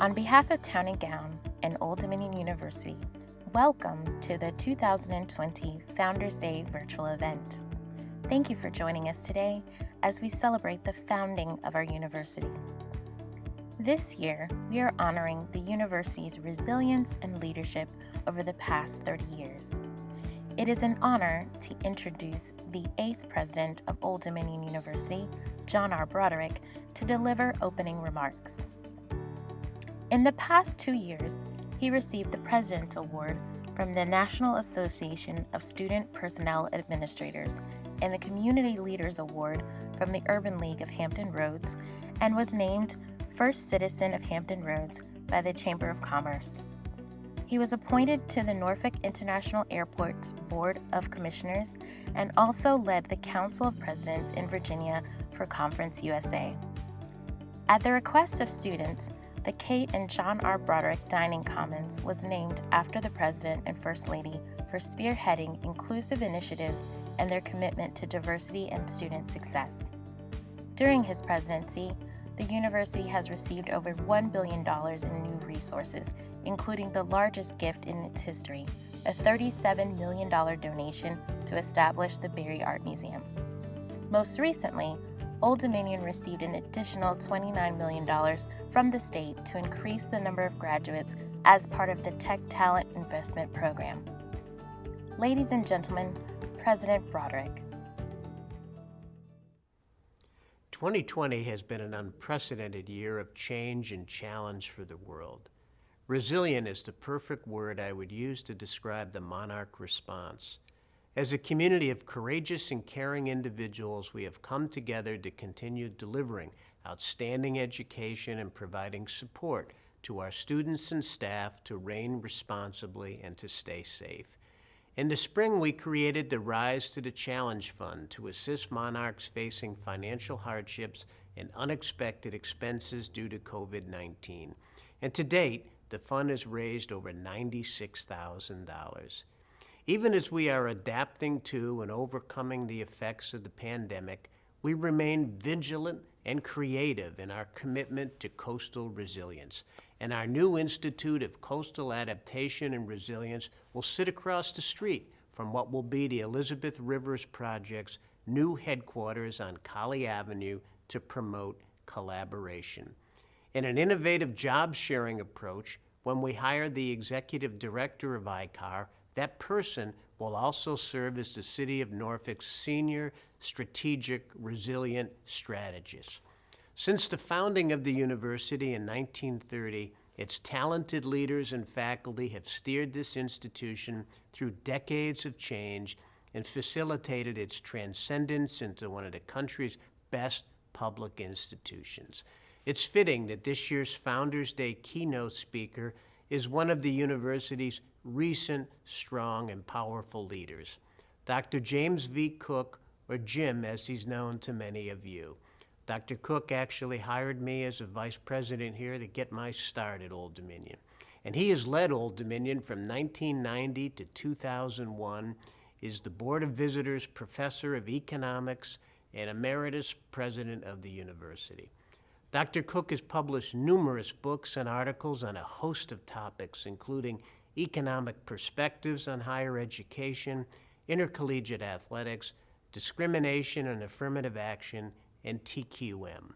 On behalf of Town and Gown and Old Dominion University, welcome to the 2020 Founders Day virtual event. Thank you for joining us today as we celebrate the founding of our university. This year, we are honoring the university's resilience and leadership over the past 30 years. It is an honor to introduce the 8th president of Old Dominion University, John R. Broderick, to deliver opening remarks. In the past 2 years, he received the President's Award from the National Association of Student Personnel Administrators and the Community Leaders Award from the Urban League of Hampton Roads, and was named First Citizen of Hampton Roads by the Chamber of Commerce. He was appointed to the Norfolk International Airport's Board of Commissioners and also led the Council of Presidents in Virginia for Conference USA. At the request of students, the Kate and John R. Broderick Dining Commons was named after the President and First Lady for spearheading inclusive initiatives and their commitment to diversity and student success. During his presidency, the university has received over $1 billion in new resources, including the largest gift in its history, a $37 million donation to establish the Berry Art Museum. Most recently, Old Dominion received an additional $29 million from the state to increase the number of graduates as part of the Tech Talent Investment Program. Ladies and gentlemen, President Broderick. 2020 has been an unprecedented year of change and challenge for the world. Resilient is the perfect word I would use to describe the monarch response. As a community of courageous and caring individuals, we have come together to continue delivering outstanding education and providing support to our students and staff to reign responsibly and to stay safe. In the spring, we created the Rise to the Challenge Fund to assist monarchs facing financial hardships and unexpected expenses due to COVID-19. And to date, the fund has raised over $96,000. Even as we are adapting to and overcoming the effects of the pandemic, we remain vigilant and creative in our commitment to coastal resilience. And our new Institute of Coastal Adaptation and Resilience will sit across the street from what will be the Elizabeth Rivers Project's new headquarters on Colley Avenue to promote collaboration. In an innovative job-sharing approach, when we hire the executive director of ICAR, that person will also serve as the City of Norfolk's senior strategic resilient strategist. Since the founding of the university in 1930, its talented leaders and faculty have steered this institution through decades of change and facilitated its transcendence into one of the country's best public institutions. It's fitting that this year's Founders Day keynote speaker is one of the university's recent, strong, and powerful leaders, Dr. James V. Koch, or Jim as he's known to many of you. Dr. Koch actually hired me as a vice president here to get my start at Old Dominion. And he has led Old Dominion from 1990 to 2001, is the Board of Visitors Professor of Economics and Emeritus President of the university. Dr. Koch has published numerous books and articles on a host of topics, including economic perspectives on higher education, intercollegiate athletics, discrimination and affirmative action, and TQM.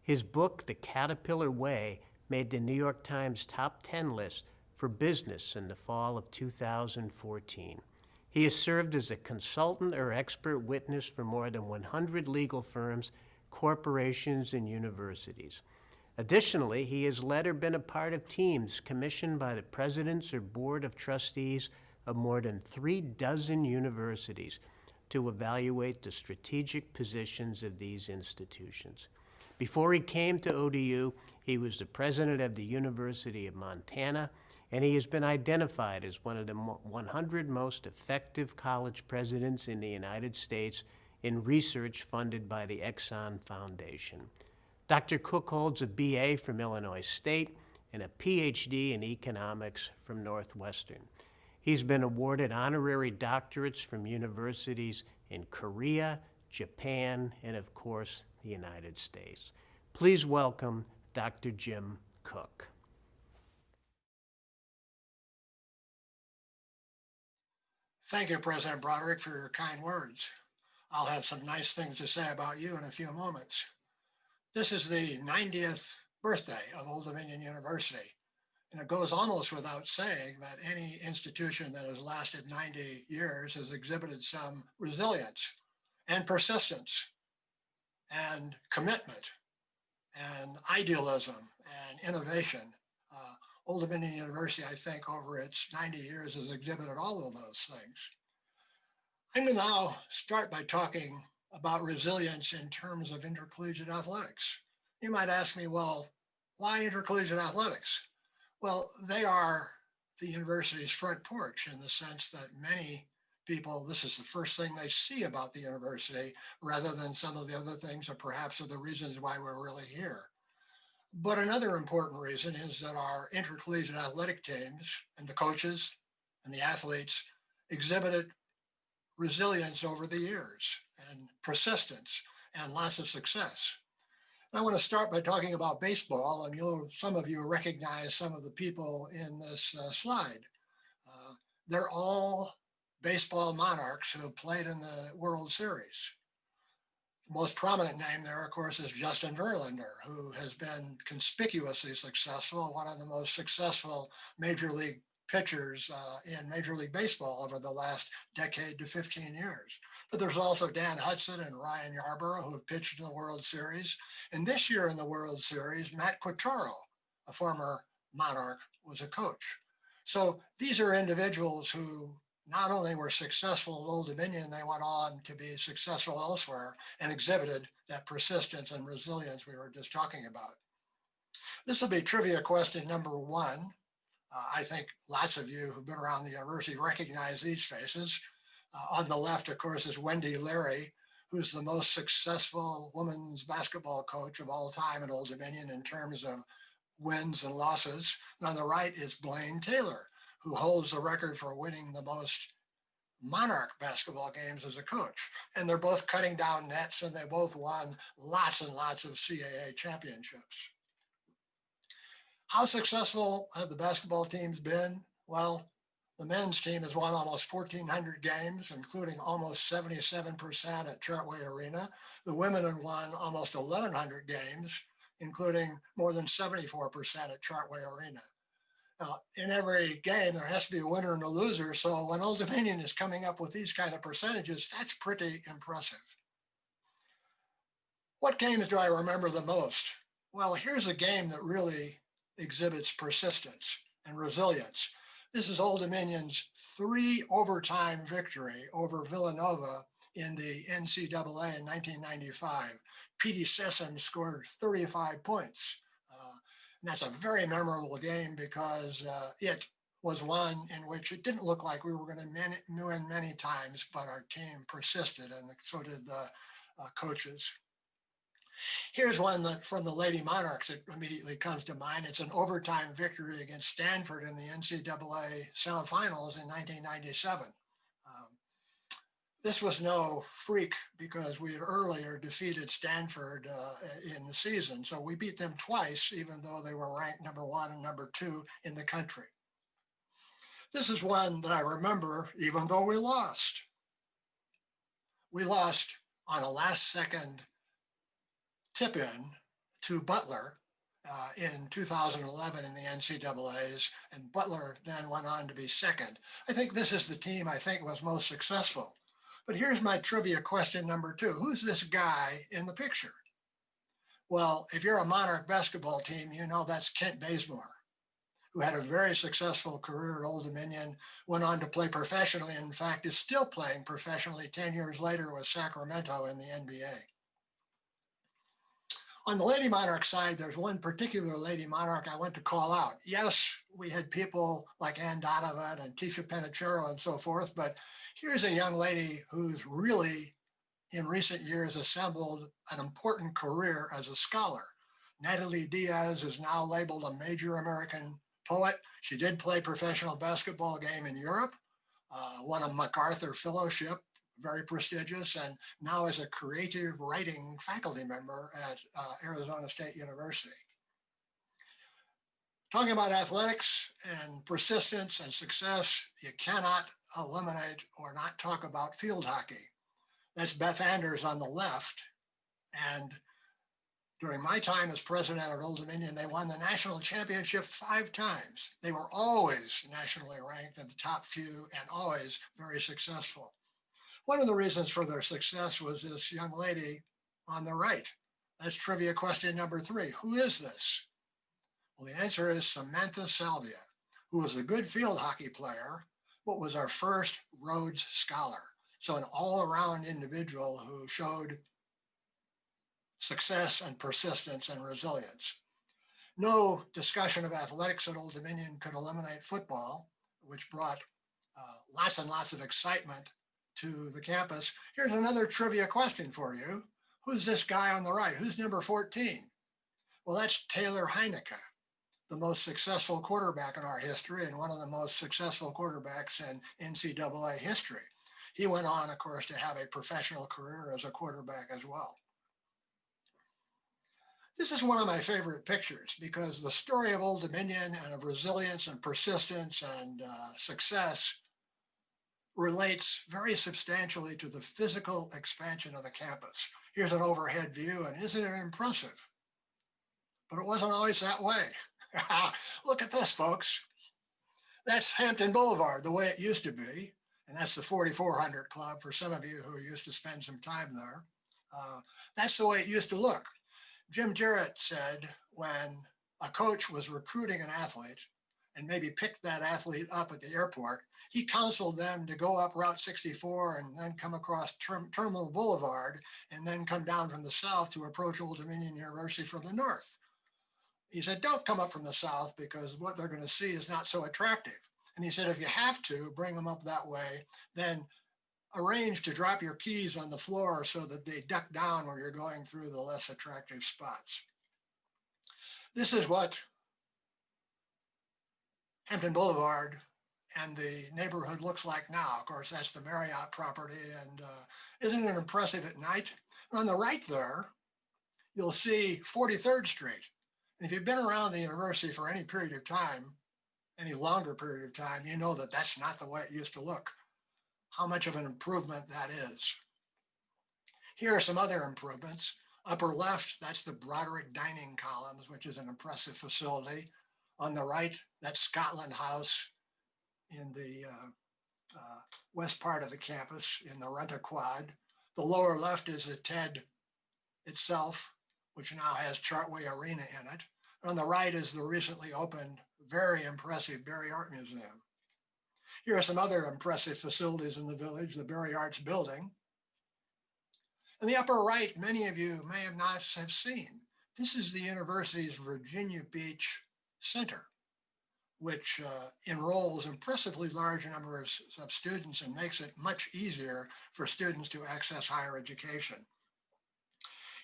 His book, The Caterpillar Way, made the New York Times top 10 list for business in the fall of 2014. He has served as a consultant or expert witness for more than 100 legal firms, corporations, and universities. Additionally, he has led or been a part of teams commissioned by the presidents or board of trustees of more than 36 universities to evaluate the strategic positions of these institutions. Before he came to ODU, he was the president of the University of Montana, and he has been identified as one of the 100 most effective college presidents in the United States in research funded by the Exxon Foundation. Dr. Koch holds a BA from Illinois State and a PhD in economics from Northwestern. He's been awarded honorary doctorates from universities in Korea, Japan, and of course, the United States. Please welcome Dr. Jim Koch. Thank you, President Broderick, for your kind words. I'll have some nice things to say about you in a few moments. This is the 90th birthday of Old Dominion University, and it goes almost without saying that any institution that has lasted 90 years has exhibited some resilience and persistence and commitment and idealism and innovation. Old Dominion University, I think, over its 90 years has exhibited all of those things. I'm going to now start by talking about resilience in terms of intercollegiate athletics. You might ask me, well, why intercollegiate athletics? Well, they are the university's front porch in the sense that many people, this is the first thing they see about the university rather than some of the other things or perhaps are the reasons why we're really here. But another important reason is that our intercollegiate athletic teams and the coaches and the athletes exhibited resilience over the years and persistence and lots of success. And I want to start by talking about baseball, and some of you recognize some of the people in this slide. They're all baseball monarchs who have played in the World Series. The most prominent name there, of course, is Justin Verlander, who has been conspicuously successful, one of the most successful major league pitchers in Major League Baseball over the last decade to 15 years. But there's also Dan Hudson and Ryan Yarborough, who have pitched in the World Series. And this year in the World Series, Matt Quatraro, a former Monarch, was a coach. So these are individuals who not only were successful at Old Dominion, they went on to be successful elsewhere and exhibited that persistence and resilience we were just talking about. This will be trivia question number one. I think lots of you who've been around the university recognize these faces. On the left, of course, is Wendy Leary, who's the most successful women's basketball coach of all time at Old Dominion in terms of wins and losses. And on the right is Blaine Taylor, who holds the record for winning the most Monarch basketball games as a coach. And they're both cutting down nets, and they both won lots and lots of CAA championships. How successful have the basketball teams been? Well, the men's team has won almost 1,400 games, including almost 77% at Chartway Arena. The women have won almost 1,100 games, including more than 74% at Chartway Arena. In every game, there has to be a winner and a loser. So when Old Dominion is coming up with these kind of percentages, that's pretty impressive. What games do I remember the most? Well, here's a game that really exhibits persistence and resilience. This is Old Dominion's 3 overtime victory over Villanova in the NCAA in 1995. Petey Sessom scored 35 points. And that's a very memorable game because it was one in which it didn't look like we were going to win many times, but our team persisted, and so did the coaches. Here's one that from the Lady Monarchs that immediately comes to mind. It's an overtime victory against Stanford in the NCAA semifinals in 1997. This was no freak because we had earlier defeated Stanford in the season. So we beat them twice, even though they were ranked number 1 and number 2 in the country. This is one that I remember, even though we lost. We lost on a last second tip-in to Butler in 2011 in the NCAAs, and Butler then went on to be second. I think this is the team I think was most successful. But here's my trivia question number 2. Who's this guy in the picture? Well, if you're a Monarch basketball team, you know that's Kent Bazemore, who had a very successful career at Old Dominion, went on to play professionally, and in fact is still playing professionally 10 years later with Sacramento in the NBA. On the Lady Monarch side, there's one particular Lady Monarch I want to call out. Yes, we had people like Ann Donovan and Keisha Penichero and so forth, but here's a young lady who's really, in recent years, assembled an important career as a scholar. Natalie Diaz is now labeled a major American poet. She did play professional basketball game in Europe, won a MacArthur Fellowship, very prestigious, and now is a creative writing faculty member at Arizona State University. Talking about athletics and persistence and success, you cannot eliminate or not talk about field hockey. That's Beth Anders on the left. And during my time as president at Old Dominion, they won the national championship 5 times. They were always nationally ranked in the top few and always very successful. One of the reasons for their success was this young lady on the right. That's trivia question number 3. Who is this? Well, the answer is Samantha Salvia, who was a good field hockey player, but was our first Rhodes Scholar. So an all-around individual who showed success and persistence and resilience. No discussion of athletics at Old Dominion could eliminate football, which brought lots and lots of excitement to the campus. Here's another trivia question for you. Who's this guy on the right? Who's number 14? Well, that's Taylor Heineke, the most successful quarterback in our history and one of the most successful quarterbacks in NCAA history. He went on, of course, to have a professional career as a quarterback as well. This is one of my favorite pictures because the story of Old Dominion and of resilience and persistence and success relates very substantially to the physical expansion of the campus. Here's an overhead view, and isn't it impressive? But it wasn't always that way. Look at this, folks. That's Hampton Boulevard, the way it used to be. And that's the 4400 Club for some of you who used to spend some time there. That's the way it used to look. Jim Jarrett said when a coach was recruiting an athlete and maybe picked that athlete up at the airport, he counseled them to go up Route 64 and then come across Terminal Boulevard and then come down from the south to approach Old Dominion University from the north. He said, don't come up from the south because what they're going to see is not so attractive. And he said, if you have to bring them up that way, then arrange to drop your keys on the floor so that they duck down when you're going through the less attractive spots. This is what Hampton Boulevard and the neighborhood looks like now. Of course, that's the Marriott property, and isn't it impressive at night? On the right there, you'll see 43rd Street. And if you've been around the university for any period of time, any longer period of time, you know that that's not the way it used to look. How much of an improvement that is. Here are some other improvements. Upper left, that's the Broderick dining columns, which is an impressive facility. On the right, that's Scotland House in the west part of the campus in the Rent-A-Quad. The lower left is the TED itself, which now has Chartway Arena in it. On the right is the recently opened, very impressive Berry Art Museum. Here are some other impressive facilities in the village, the Berry Arts Building. In the upper right, many of you may have not have seen. This is the university's Virginia Beach Center, which enrolls impressively large numbers of students and makes it much easier for students to access higher education.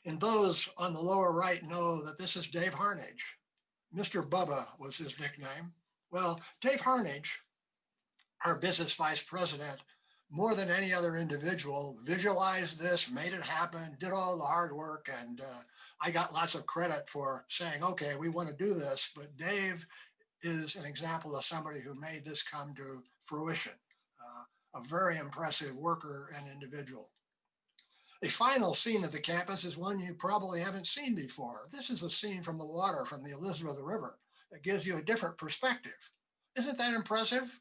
And those on the lower right know that this is Dave Harnage. Mr. Bubba was his nickname. Well, Dave Harnage, our business vice president, more than any other individual, visualized this, made it happen, did all the hard work, and I got lots of credit for saying, okay, we want to do this, but Dave is an example of somebody who made this come to fruition, a very impressive worker and individual. A final scene of the campus is one you probably haven't seen before. This is a scene from the water, from the Elizabeth River. It gives you a different perspective. Isn't that impressive?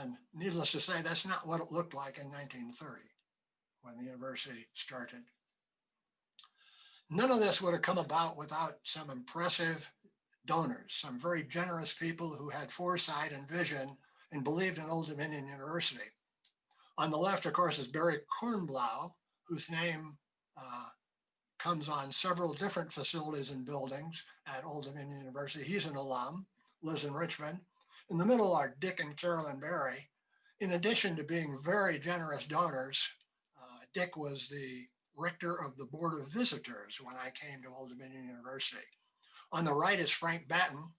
And needless to say, that's not what it looked like in 1930 when the university started. None of this would have come about without some impressive donors, some very generous people who had foresight and vision and believed in Old Dominion University. On the left, of course, is Barry Kornblau, whose name comes on several different facilities and buildings at Old Dominion University. He's an alum, lives in Richmond. In the middle are Dick and Carolyn Berry. In addition to being very generous donors, Dick was the rector of the Board of Visitors when I came to Old Dominion University. On the right is Frank Batten,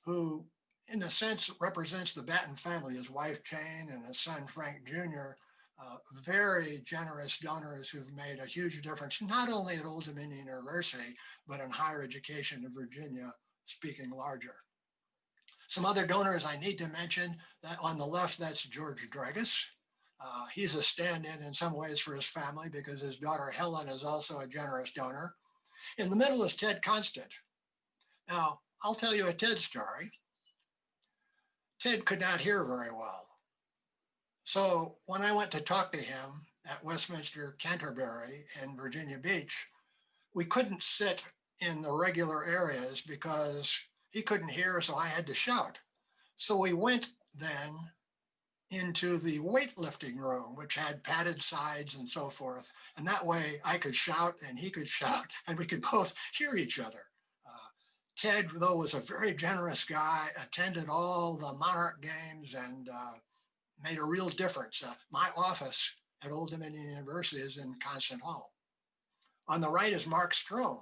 who in a sense represents the Batten family, his wife Jane and his son Frank Jr., very generous donors who've made a huge difference, not only at Old Dominion University, but in higher education in Virginia, speaking larger. Some other donors I need to mention, that on the left, that's George Dragas. He's a stand-in in some ways for his family because his daughter Helen is also a generous donor. In the middle is Ted Constant. Now, I'll tell you a Ted story. Ted could not hear very well. So when I went to talk to him at Westminster Canterbury in Virginia Beach, we couldn't sit in the regular areas because he couldn't hear, so I had to shout. So we went then into the weightlifting room, which had padded sides and so forth. And that way I could shout and he could shout and we could both hear each other. Ted, though, was a very generous guy, attended all the Monarch games and made a real difference. My office at Old Dominion University is in Constant Hall. On the right is Mark Strom,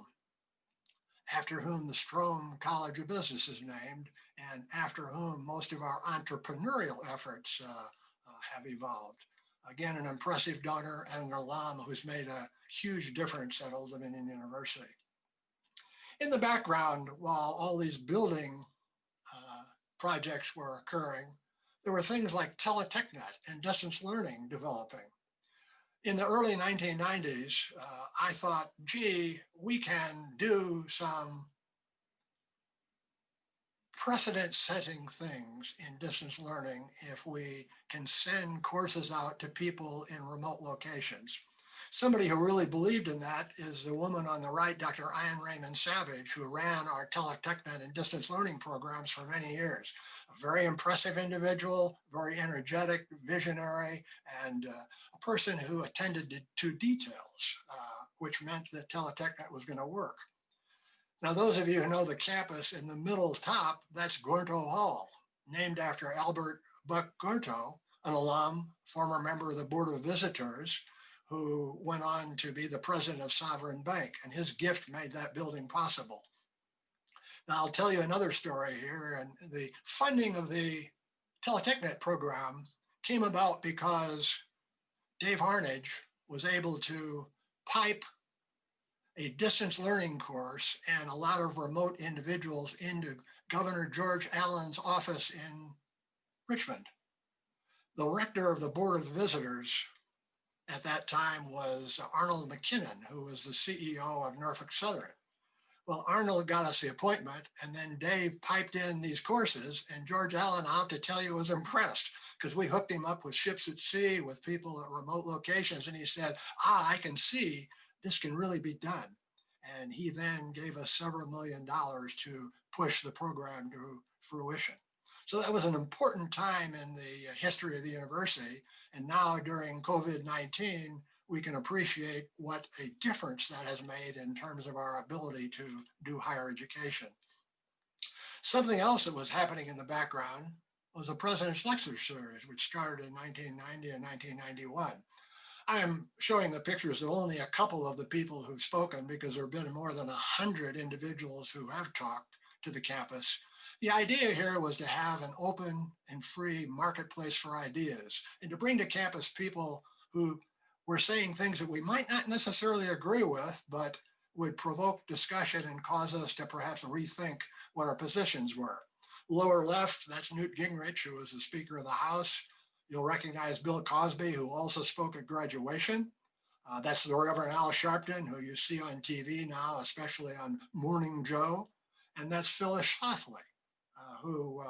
after whom the Strom College of Business is named, and after whom most of our entrepreneurial efforts have evolved. Again, an impressive donor and an alum who's made a huge difference at Old Dominion University. In the background, while all these building projects were occurring, there were things like Teletechnet and distance learning developing. In the early 1990s, I thought, gee, we can do some precedent-setting things in distance learning if we can send courses out to people in remote locations. Somebody who really believed in that is the woman on the right, Dr. Anne Raymond Savage, who ran our Teletechnet and distance learning programs for many years. A very impressive individual, very energetic, visionary, and a person who attended to details, which meant that Teletechnet was going to work. Now, those of you who know the campus in the middle top, that's Gorto Hall, named after Albert Buck Gorto, an alum, former member of the Board of Visitors, who went on to be the president of Sovereign Bank, and his gift made that building possible. Now, I'll tell you another story here, and the funding of the Teletechnet program came about because Dave Harnage was able to pipe a distance learning course and a lot of remote individuals into Governor George Allen's office in Richmond. The rector of the Board of Visitors at that time was Arnold McKinnon, who was the CEO of Norfolk Southern. Well, Arnold got us the appointment, and then Dave piped in these courses, and George Allen, I'll have to tell you, was impressed because we hooked him up with ships at sea, with people at remote locations, and he said, I can see this can really be done. And he then gave us several $1 million to push the program to fruition. So that was an important time in the history of the university. And now during COVID-19, we can appreciate what a difference that has made in terms of our ability to do higher education. Something else that was happening in the background was the President's Lecture Series, which started in 1990 and 1991. I am showing the pictures of only a couple of the people who've spoken because there have been more than 100 individuals who have talked to the campus. The idea here was to have an open and free marketplace for ideas and to bring to campus people who were saying things that we might not necessarily agree with, but would provoke discussion and cause us to perhaps rethink what our positions were. Lower left, that's Newt Gingrich, who was the Speaker of the House. You'll recognize Bill Cosby, who also spoke at graduation. That's the Reverend Al Sharpton, who you see on TV now, especially on Morning Joe. And that's Phyllis Schlafly, who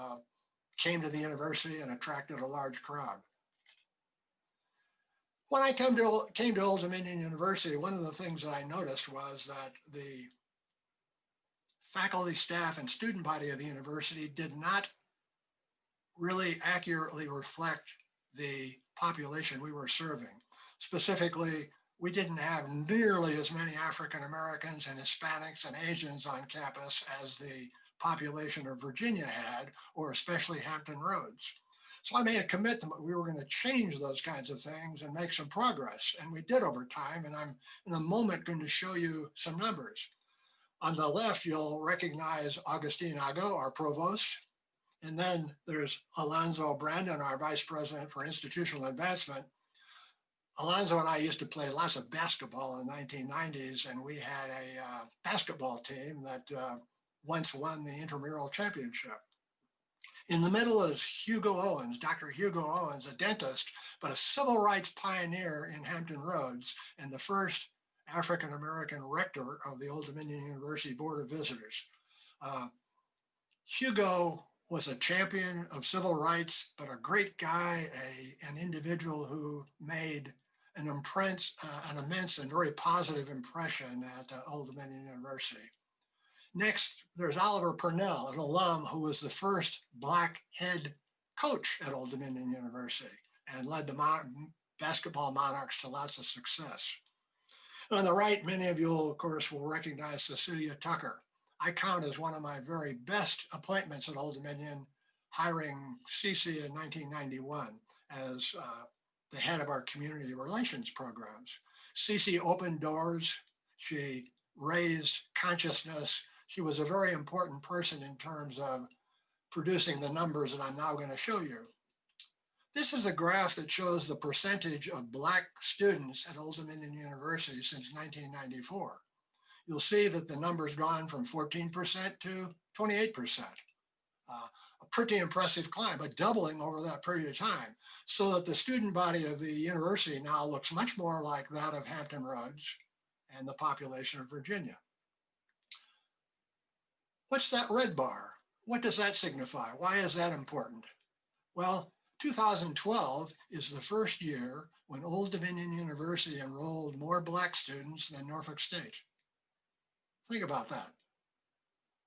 came to the university and attracted a large crowd. When I came to Old Dominion University, one of the things that I noticed was that the faculty, staff, and student body of the university did not really accurately reflect the population we were serving. Specifically, we didn't have nearly as many African Americans and Hispanics and Asians on campus as the population of Virginia had, or especially Hampton Roads. So I made a commitment we were going to change those kinds of things and make some progress. And we did over time. And I'm in a moment going to show you some numbers. On the left, you'll recognize Augustine Ago, our provost. And then there's Alonzo Brandon, our vice president for institutional advancement. Alonzo and I used to play lots of basketball in the 1990s, and we had a basketball team that once won the intramural championship. In the middle is Hugo Owens, Dr. Hugo Owens, a dentist, but a civil rights pioneer in Hampton Roads and the first African-American rector of the Old Dominion University Board of Visitors. Hugo was a champion of civil rights, but a great guy, an individual who made an immense and very positive impression at Old Dominion University. Next, there's Oliver Purnell, an alum who was the first Black head coach at Old Dominion University and led the basketball Monarchs to lots of success. On the right, many of you, of course, will recognize Cecilia Tucker. I count as one of my very best appointments at Old Dominion, hiring Cece in 1991 as the head of our community relations programs. Cece opened doors. She raised consciousness. She was a very important person in terms of producing the numbers that I'm now going to show you. This is a graph that shows the percentage of Black students at Old Dominion University since 1994. You'll see that the number's gone from 14% to 28%. A pretty impressive climb, but doubling over that period of time, so that the student body of the university now looks much more like that of Hampton Roads and the population of Virginia. What's that red bar? What does that signify? Why is that important? Well, 2012 is the first year when Old Dominion University enrolled more Black students than Norfolk State. Think about that.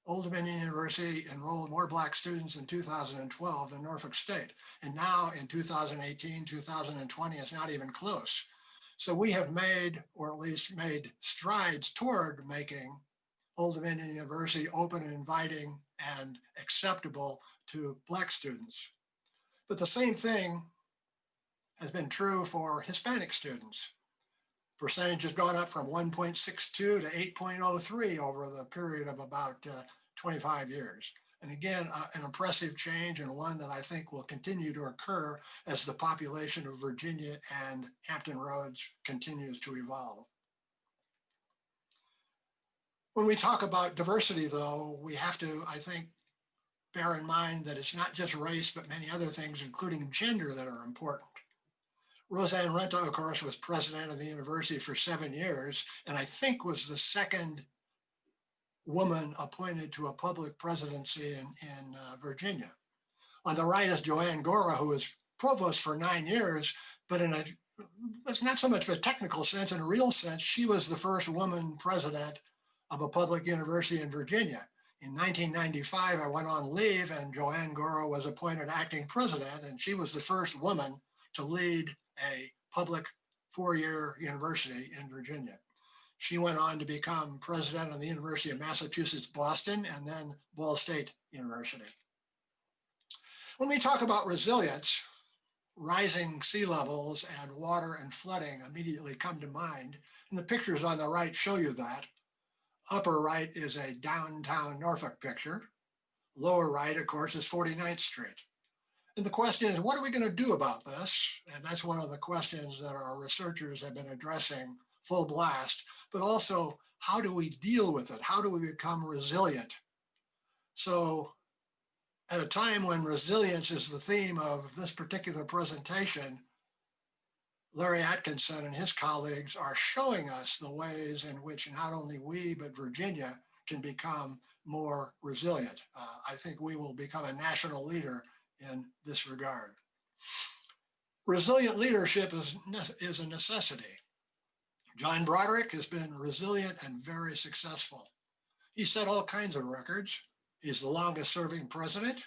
Old Dominion University enrolled more Black students in 2012 than Norfolk State. And now in 2018, 2020, it's not even close. So we have made, or at least made strides toward making Old Dominion University open and inviting and acceptable to Black students. But the same thing has been true for Hispanic students. Percentage has gone up from 1.62 to 8.03 over the period of about 25 years. And again, an impressive change, and one that I think will continue to occur as the population of Virginia and Hampton Roads continues to evolve. When we talk about diversity, though, we have to, I think, bear in mind that it's not just race, but many other things, including gender, that are important. Roseanne Renta, of course, was president of the university for 7 years, and I think was the second woman appointed to a public presidency in Virginia. On the right is Joanne Gora, who was provost for 9 years, but it's not so much of a technical sense, in a real sense, she was the first woman president of a public university in Virginia. In 1995, I went on leave, and Joanne Gora was appointed acting president, and she was the first woman to lead a public 4-year university in Virginia. She went on to become president of the University of Massachusetts, Boston, and then Ball State University. When we talk about resilience, rising sea levels and water and flooding immediately come to mind, and the pictures on the right show you that. Upper right is a downtown Norfolk picture. Lower right, of course, is 49th Street. And the question is, what are we going to do about this? And that's one of the questions that our researchers have been addressing full blast, but also, how do we deal with it? How do we become resilient? So at a time when resilience is the theme of this particular presentation, Larry Atkinson and his colleagues are showing us the ways in which not only we, but Virginia can become more resilient. I think we will become a national leader in this regard. Resilient leadership is a necessity. John Broderick has been resilient and very successful. He set all kinds of records. He's the longest serving president.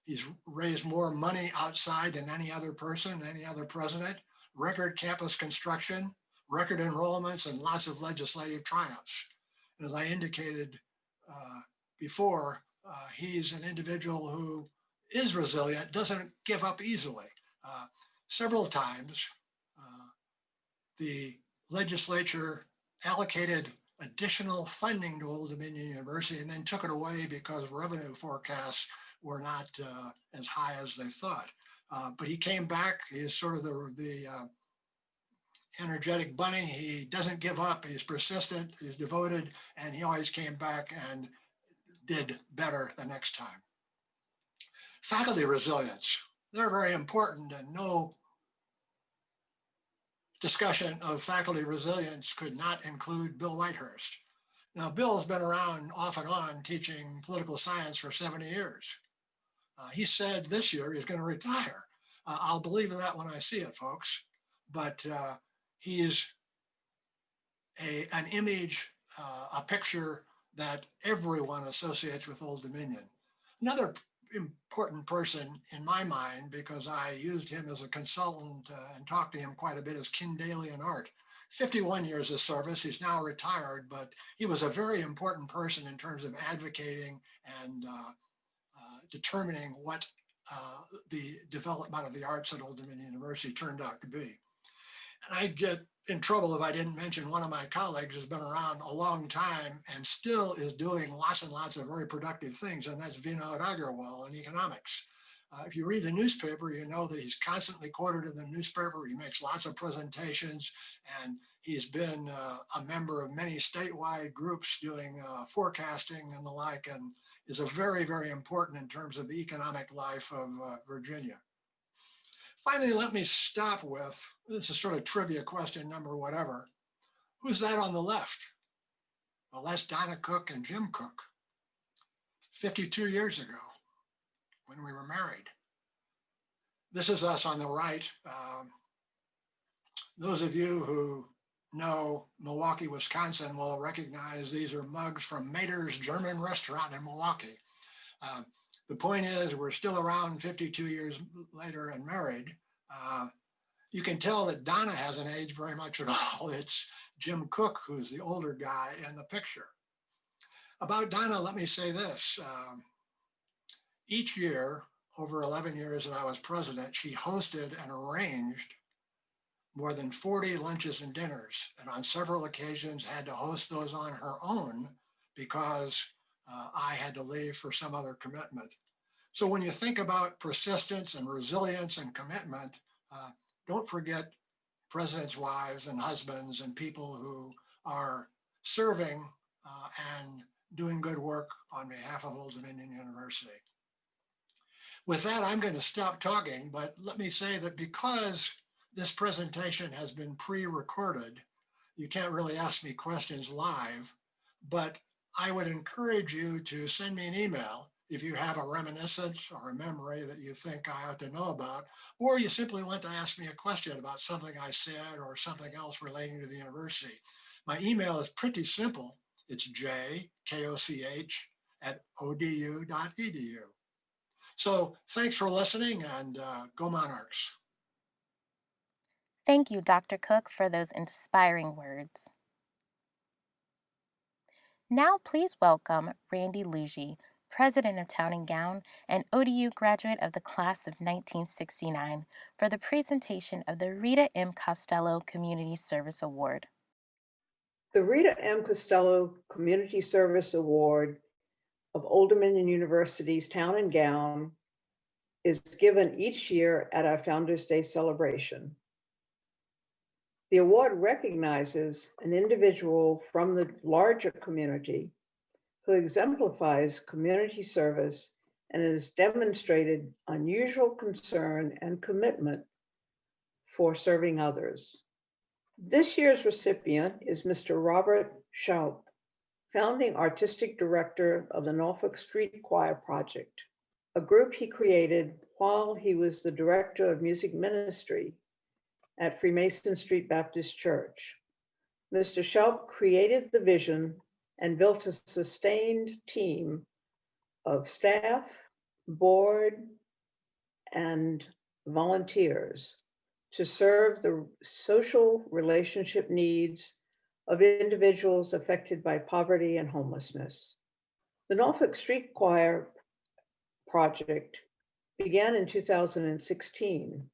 He's raised more money outside than any other person, any other president. Record campus construction, record enrollments, and lots of legislative triumphs. And as I indicated before, he's an individual who is resilient, doesn't give up easily. Several times, the legislature allocated additional funding to Old Dominion University and then took it away because revenue forecasts were not as high as they thought. But he came back. He is sort of the energetic bunny. He doesn't give up. He's persistent. He's devoted, and he always came back and did better the next time. Faculty resilience, they're very important, and no discussion of faculty resilience could not include Bill Whitehurst. Now, Bill's been around off and on teaching political science for 70 years. He said this year he's going to retire. I'll believe in that when I see it, folks. But he's an image, a picture that everyone associates with Old Dominion. Another important person in my mind, because I used him as a consultant and talked to him quite a bit, is Kindalian Art. 51 years of service, he's now retired, but he was a very important person in terms of advocating and determining what the development of the arts at Old Dominion University turned out to be. And I'd get in trouble if I didn't mention one of my colleagues who's been around a long time and still is doing lots and lots of very productive things, and that's Vinod Agarwal in economics. If you read the newspaper, you know that he's constantly quoted in the newspaper. He makes lots of presentations, and he's been a member of many statewide groups doing forecasting and the like, and is a very, very important in terms of the economic life of Virginia. Finally, let me stop with, this is sort of trivia question number whatever. Who's that on the left? Well, that's Donna Cook and Jim Cook, 52 years ago when we were married. This is us on the right. Those of you who know Milwaukee, Wisconsin will recognize these are mugs from Mater's German restaurant in Milwaukee. The point is, we're still around 52 years later and married. You can tell that Donna hasn't aged very much at all. It's Jim Cook who's the older guy in the picture. About Donna, let me say this. Each year, over 11 years that I was president, she hosted and arranged more than 40 lunches and dinners, and on several occasions had to host those on her own because I had to leave for some other commitment. So when you think about persistence and resilience and commitment, don't forget presidents' wives and husbands and people who are serving and doing good work on behalf of Old Dominion University. With that, I'm going to stop talking, but let me say that because this presentation has been pre-recorded, you can't really ask me questions live, but I would encourage you to send me an email if you have a reminiscence or a memory that you think I ought to know about, or you simply want to ask me a question about something I said or something else relating to the university. My email is pretty simple. It's jkoch@odu.edu. So thanks for listening, and go Monarchs. Thank you, Dr. Cook, for those inspiring words. Now please welcome Randy Luigi, President of Town and Gown and ODU graduate of the class of 1969, for the presentation of the Rita M. Costello Community Service Award. The Rita M. Costello Community Service Award of Old Dominion University's Town and Gown is given each year at our Founders Day celebration. The award recognizes an individual from the larger community who exemplifies community service and has demonstrated unusual concern and commitment for serving others. This year's recipient is Mr. Robert Schaup, founding artistic director of the Norfolk Street Choir Project, a group he created while he was the director of music ministry at Freemason Street Baptist Church. Mr. Schaup created the vision and built a sustained team of staff, board, and volunteers to serve the social relationship needs of individuals affected by poverty and homelessness. The Norfolk Street Choir Project began in 2016,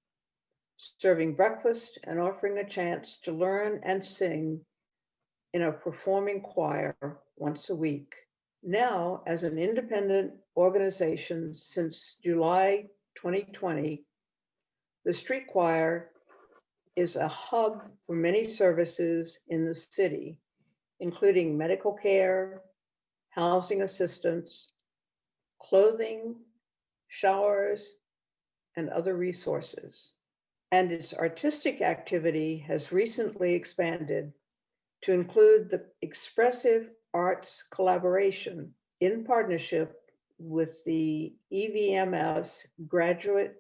serving breakfast and offering a chance to learn and sing in a performing choir once a week. Now, as an independent organization since July 2020, the Street Choir is a hub for many services in the city, including medical care, housing assistance, clothing, showers, and other resources. And its artistic activity has recently expanded to include the Expressive Arts Collaboration in partnership with the EVMS Graduate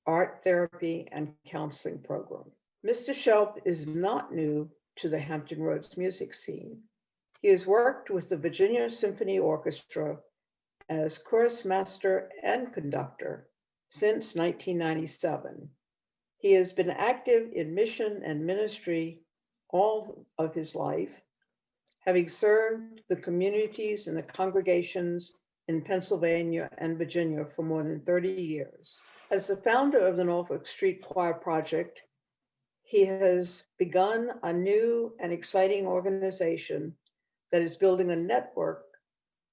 Art Therapy and Counseling Program. Mr. Shelp is not new to the Hampton Roads music scene. He has worked with the Virginia Symphony Orchestra as chorus master and conductor since 1997. He has been active in mission and ministry all of his life, having served the communities and the congregations in Pennsylvania and Virginia for more than 30 years. As the founder of the Norfolk Street Choir Project, he has begun a new and exciting organization that is building a network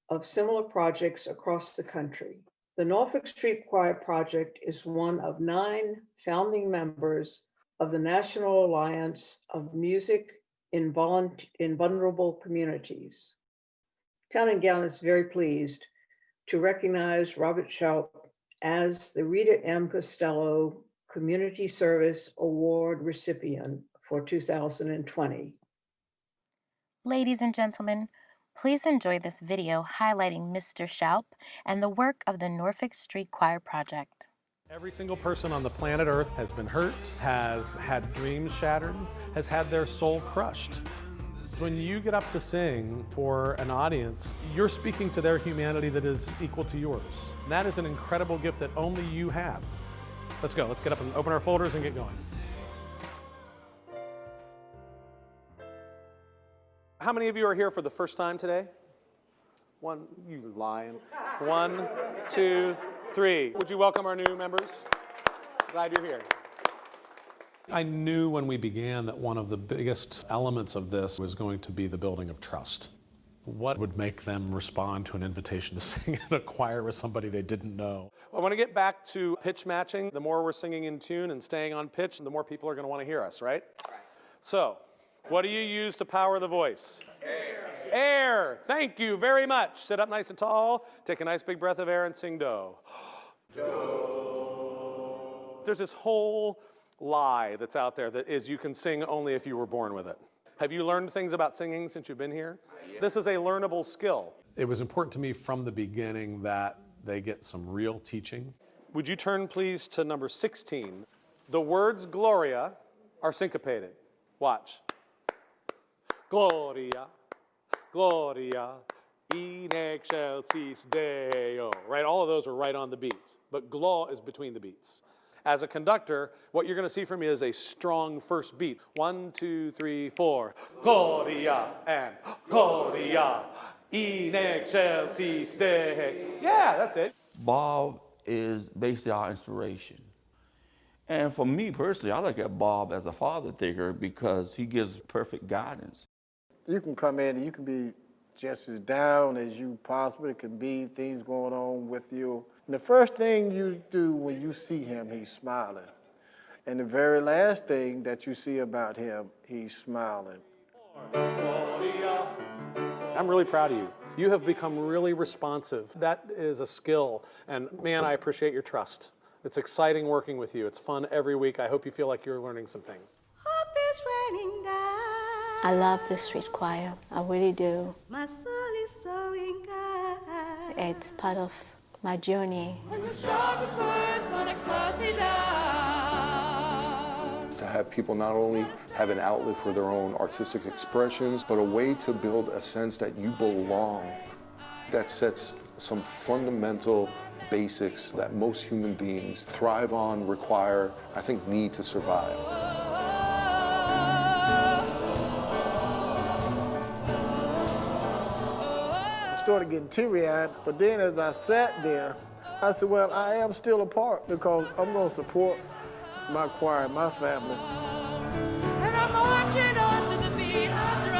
of similar projects across the country. The Norfolk Street Choir Project is one of 9 founding members of the National Alliance of Music in Vulnerable Communities. Town and Gown is very pleased to recognize Robert Shelp as the Rita M. Costello Community Service Award recipient for 2020. Ladies and gentlemen, please enjoy this video highlighting Mr. Shelp and the work of the Norfolk Street Choir Project. Every single person on the planet Earth has been hurt, has had dreams shattered, has had their soul crushed. When you get up to sing for an audience, you're speaking to their humanity that is equal to yours. And that is an incredible gift that only you have. Let's go, let's get up and open our folders and get going. How many of you are here for the first time today? One, you lying. 1, 2, 3. Would you welcome our new members? Glad you're here. I knew when we began that one of the biggest elements of this was going to be the building of trust. What would make them respond to an invitation to sing in a choir with somebody they didn't know? I want to get back to pitch matching. The more we're singing in tune and staying on pitch, the more people are going to want to hear us, right? So, what do you use to power the voice? Air. Air. Thank you very much. Sit up nice and tall. Take a nice big breath of air and sing do. Do. There's this whole lie that's out there that is you can sing only if you were born with it. Have you learned things about singing since you've been here? Yeah. This is a learnable skill. It was important to me from the beginning that they get some real teaching. Would you turn please to number 16? The words Gloria are syncopated. Watch. Gloria, Gloria, in excelsis Deo. Right, all of those are right on the beat, but glo is between the beats. As a conductor, what you're going to see from me is a strong first beat. 1, 2, 3, 4. Gloria and Gloria, in excelsis Deo. Yeah, that's it. Bob is basically our inspiration. And for me personally, I look at Bob as a father figure because he gives perfect guidance. You can come in and you can be just as down as you possibly can be, things going on with you. And the first thing you do when you see him, he's smiling. And the very last thing that you see about him, he's smiling. I'm really proud of you. You have become really responsive. That is a skill, and man, I appreciate your trust. It's exciting working with you. It's fun every week. I hope you feel like you're learning some things. Hope is raining down. I love the street choir. I really do. My soul is soaring high. It's part of my journey. And the sharpest words wanna cut me down. To have people not only have an outlet for their own artistic expressions, but a way to build a sense that you belong. That sets some fundamental basics that most human beings thrive on, require, I think, need to survive. I started getting teary-eyed, but then as I sat there, I said, well, I am still a part because I'm going to support my choir, my family. And I'm marching on to the beat of drum.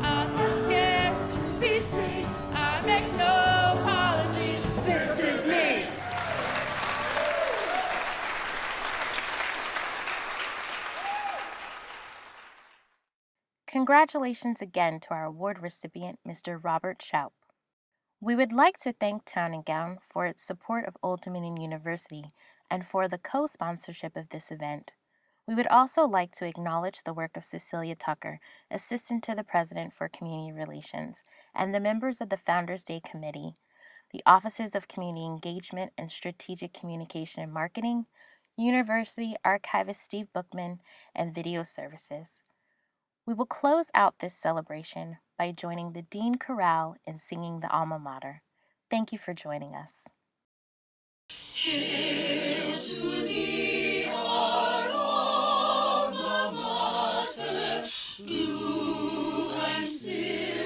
I'm not scared to be seen. I make no apologies. This is me. Congratulations again to our award recipient, Mr. Robert Shelp. We would like to thank Town and Gown for its support of Old Dominion University and for the co-sponsorship of this event. We would also like to acknowledge the work of Cecilia Tucker, Assistant to the President for Community Relations, and the members of the Founders Day Committee, the Offices of Community Engagement and Strategic Communication and Marketing, University Archivist Steve Bookman, and Video Services. We will close out this celebration by joining the Dean Chorale in singing the Alma Mater. Thank you for joining us. Hail to thee, our alma mater, blue and silver.